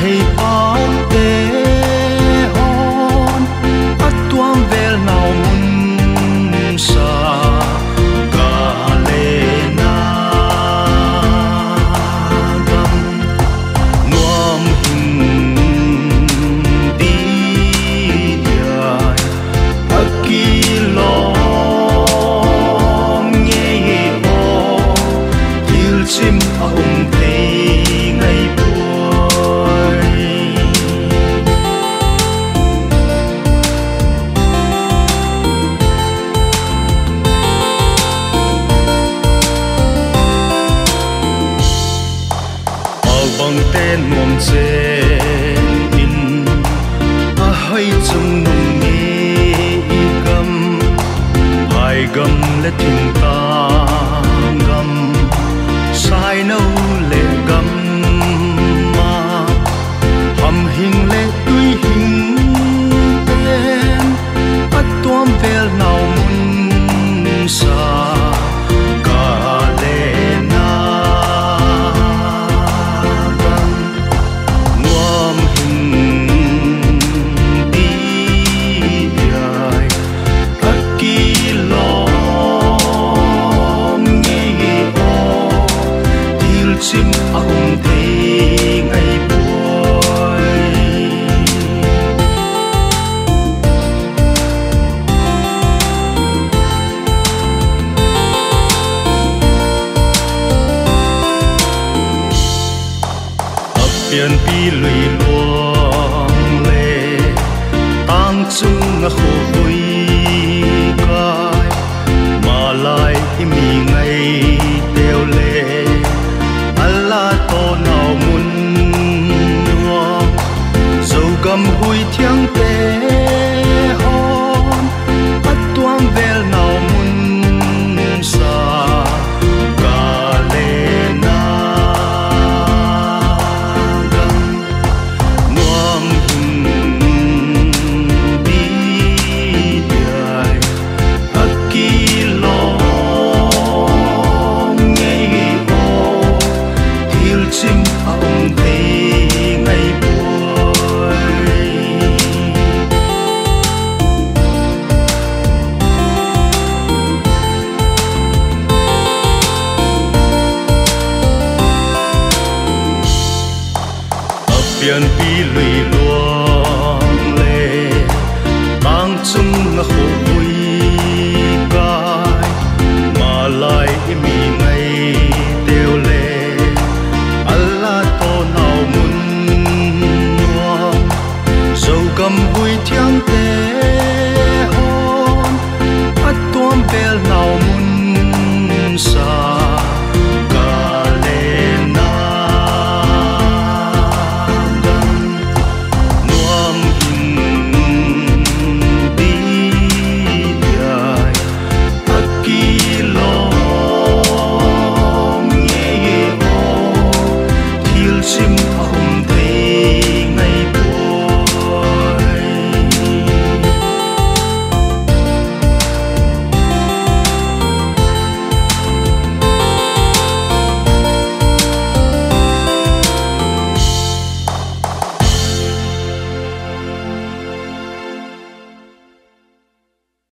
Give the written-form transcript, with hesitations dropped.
hay áo tế hôn ắt tuam vel nào mun sa cả lệ na gam nuam hình đi dài aki lo nghe ô yêu chim ông thấy ngày bằng tên nuông trên in a hơi chung nung nghe gam hai gam lệ tình ta gam sai nâu lệ gam ma hầm hình lệ tuy hình tên ắt tuam vel nào mun sa chim ông thấy ngày buổi ấp biển pi lùi luông lệ tang chung ngã khổ vui cay mà lại mi ngày tiêu lệ Allah to nào mun hoa dầu gầm hui thiang tê hôn bắt tuam vel nào mun sa cả lệ na gam nuam hình đi dài aki lo chim ông thấy ngày buổi ấp biển pi lùi luông